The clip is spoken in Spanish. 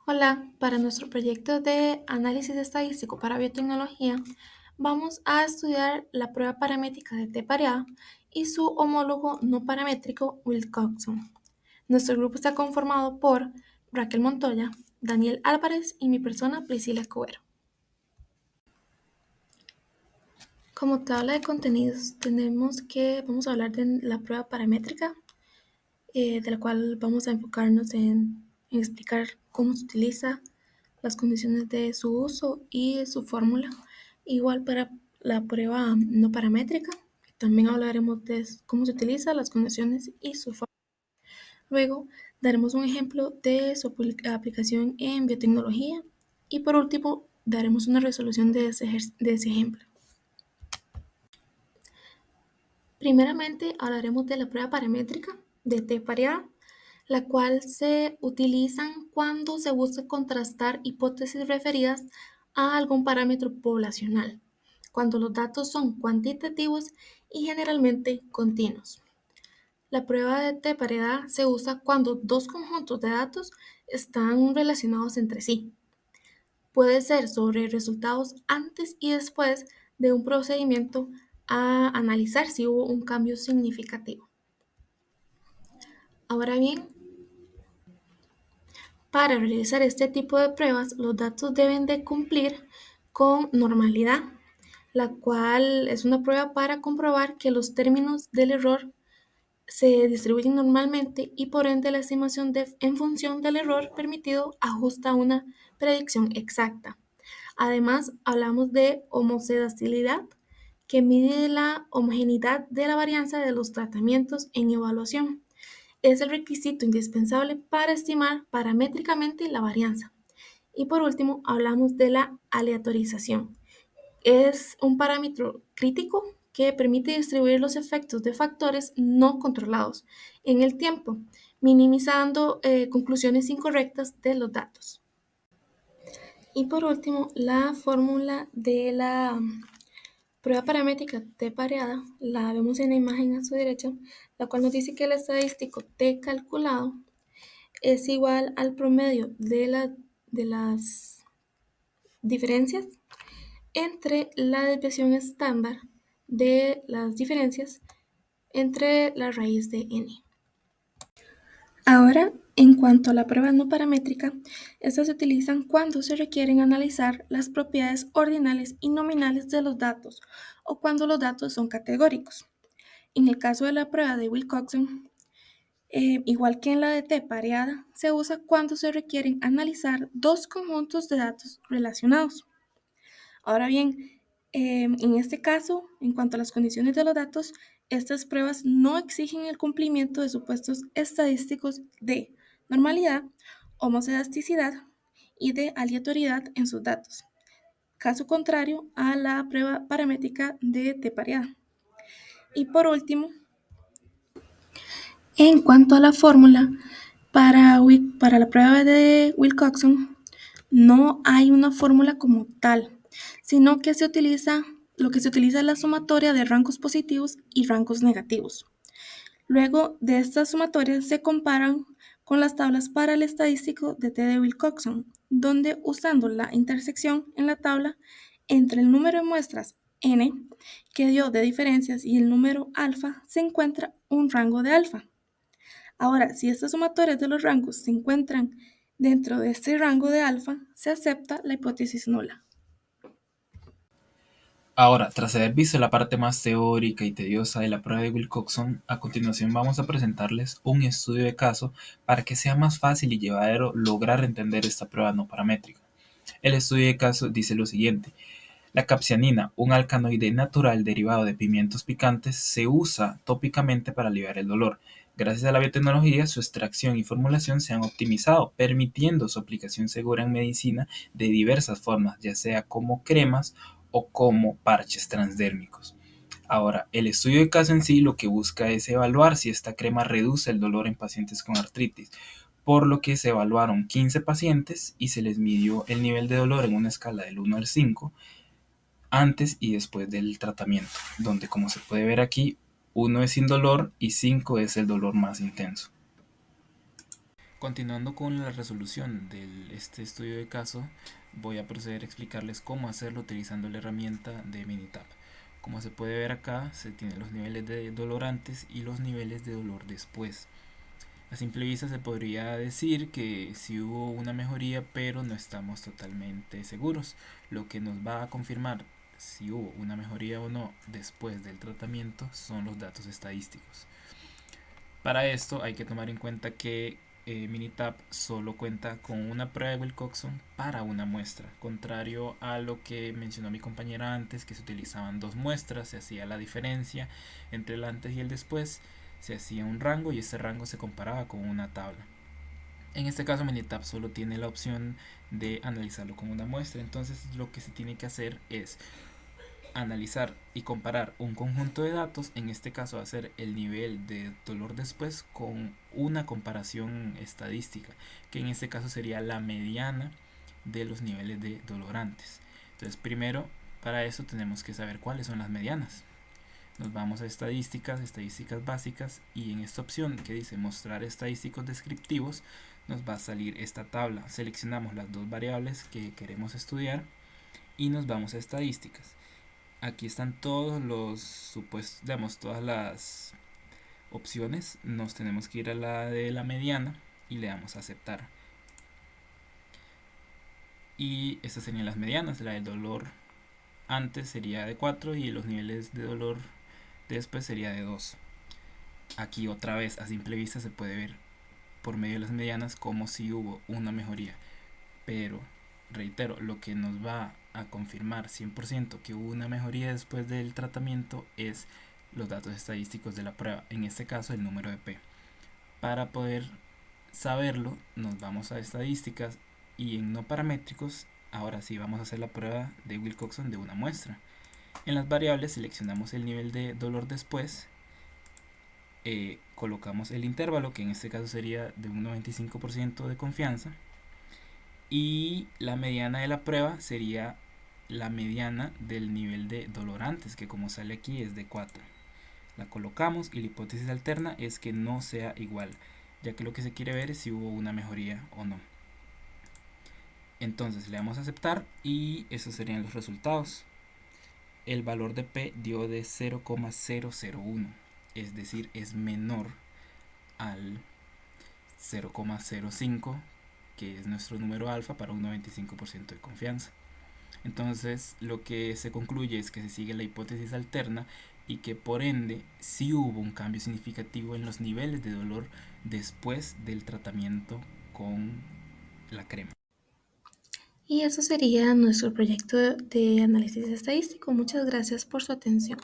Hola, para nuestro proyecto de análisis estadístico para biotecnología, vamos a estudiar la prueba paramétrica de T-pareada y su homólogo no paramétrico Wilcoxon. Nuestro grupo está conformado por Raquel Montoya, Daniel Álvarez y mi persona Priscila Cubero. Como tabla de contenidos, vamos a hablar de la prueba paramétrica, de la cual vamos a enfocarnos en explicar cómo se utiliza, las condiciones de su uso y su fórmula. Igual para la prueba no paramétrica, también hablaremos de cómo se utiliza, las condiciones y su fórmula. Luego daremos un ejemplo de su aplicación en biotecnología y por último daremos una resolución de ese ejemplo. Primeramente hablaremos de la prueba paramétrica de T-pareada, la cual se utilizan cuando se busca contrastar hipótesis referidas a algún parámetro poblacional, cuando los datos son cuantitativos y generalmente continuos. La prueba de T-pareada se usa cuando dos conjuntos de datos están relacionados entre sí. Puede ser sobre resultados antes y después de un procedimiento a analizar si hubo un cambio significativo. Ahora bien, para realizar este tipo de pruebas, los datos deben de cumplir con normalidad, la cual es una prueba para comprobar que los términos del error se distribuyen normalmente y por ende la estimación en función del error permitido ajusta a una predicción exacta. Además, hablamos de homocedastilidad, que mide la homogeneidad de la varianza de los tratamientos en evaluación. Es el requisito indispensable para estimar paramétricamente la varianza. Y por último, hablamos de la aleatorización. Es un parámetro crítico que permite distribuir los efectos de factores no controlados en el tiempo, minimizando conclusiones incorrectas de los datos. Y por último, la fórmula de la prueba paramétrica T pareada la vemos en la imagen a su derecha, la cual nos dice que el estadístico T calculado es igual al promedio de las diferencias entre la desviación estándar de las diferencias entre la raíz de n. Ahora, en cuanto a la prueba no paramétrica, estas se utilizan cuando se requieren analizar las propiedades ordinales y nominales de los datos o cuando los datos son categóricos. En el caso de la prueba de Wilcoxon, igual que en la de T pareada, se usa cuando se requieren analizar dos conjuntos de datos relacionados. Ahora bien, en este caso, en cuanto a las condiciones de los datos, estas pruebas no exigen el cumplimiento de supuestos estadísticos de normalidad, homocedasticidad y de aleatoriedad en sus datos, caso contrario a la prueba paramétrica de T pareada. Y por último, en cuanto a la fórmula para la prueba de Wilcoxon, no hay una fórmula como tal, sino que lo que se utiliza es la sumatoria de rangos positivos y rangos negativos. Luego de estas sumatorias se comparan con las tablas para el estadístico de T de Wilcoxon, donde usando la intersección en la tabla entre el número de muestras n que dio de diferencias y el número alfa se encuentra un rango de alfa. Ahora, si estas sumatorias de los rangos se encuentran dentro de este rango de alfa, se acepta la hipótesis nula. Ahora, tras haber visto la parte más teórica y tediosa de la prueba de Wilcoxon, a continuación vamos a presentarles un estudio de caso para que sea más fácil y llevadero lograr entender esta prueba no paramétrica. El estudio de caso dice lo siguiente: la capsaicina, un alcaloide natural derivado de pimientos picantes, se usa tópicamente para aliviar el dolor. Gracias a la biotecnología, su extracción y formulación se han optimizado, permitiendo su aplicación segura en medicina de diversas formas, ya sea como cremas o como parches transdérmicos. Ahora, el estudio de caso en sí lo que busca es evaluar si esta crema reduce el dolor en pacientes con artritis, por lo que se evaluaron 15 pacientes y se les midió el nivel de dolor en una escala del 1 al 5 antes y después del tratamiento, donde como se puede ver aquí, 1 es sin dolor y 5 es el dolor más intenso. Continuando con la resolución de este estudio de caso, voy a proceder a explicarles cómo hacerlo utilizando la herramienta de Minitab. Como se puede ver acá, se tienen los niveles de dolor antes y los niveles de dolor después. A simple vista se podría decir que sí hubo una mejoría, pero no estamos totalmente seguros. Lo que nos va a confirmar si hubo una mejoría o no después del tratamiento son los datos estadísticos. Para esto hay que tomar en cuenta que Minitab solo cuenta con una prueba de Wilcoxon para una muestra, contrario a lo que mencionó mi compañera antes, que se utilizaban dos muestras, se hacía la diferencia entre el antes y el después, se hacía un rango y ese rango se comparaba con una tabla. En este caso Minitab solo tiene la opción de analizarlo con una muestra, entonces lo que se tiene que hacer es analizar y comparar un conjunto de datos, en este caso hacer el nivel de dolor después con una comparación estadística, que en este caso sería la mediana de los niveles de dolor antes. Entonces primero para eso tenemos que saber cuáles son las medianas. Nos vamos a estadísticas, estadísticas básicas, y en esta opción que dice mostrar estadísticos descriptivos nos va a salir esta tabla. Seleccionamos las dos variables que queremos estudiar y nos vamos a estadísticas. Aquí están todos los supuestos, digamos, todas las opciones. Nos tenemos que ir a la de la mediana y le damos a aceptar. Y estas serían las medianas. La del dolor antes sería de 4 y los niveles de dolor después sería de 2. Aquí otra vez a simple vista se puede ver por medio de las medianas como si hubo una mejoría. Pero reitero, lo que nos va a confirmar 100% que hubo una mejoría después del tratamiento es los datos estadísticos de la prueba, en este caso el número de P. Para poder saberlo, nos vamos a estadísticas y en no paramétricos, ahora sí vamos a hacer la prueba de Wilcoxon de una muestra. En las variables seleccionamos el nivel de dolor después, colocamos el intervalo, que en este caso sería de un 95% de confianza, y la mediana de la prueba sería la mediana del nivel de dolor antes, que como sale aquí es de 4. La colocamos y la hipótesis alterna es que no sea igual, ya que lo que se quiere ver es si hubo una mejoría o no. Entonces le damos a aceptar y esos serían los resultados. El valor de P dio de 0,001, es decir, es menor al 0,05, que es nuestro número alfa para un 95% de confianza. Entonces lo que se concluye es que se sigue la hipótesis alterna y que por ende sí hubo un cambio significativo en los niveles de dolor después del tratamiento con la crema. Y eso sería nuestro proyecto de análisis estadístico. Muchas gracias por su atención.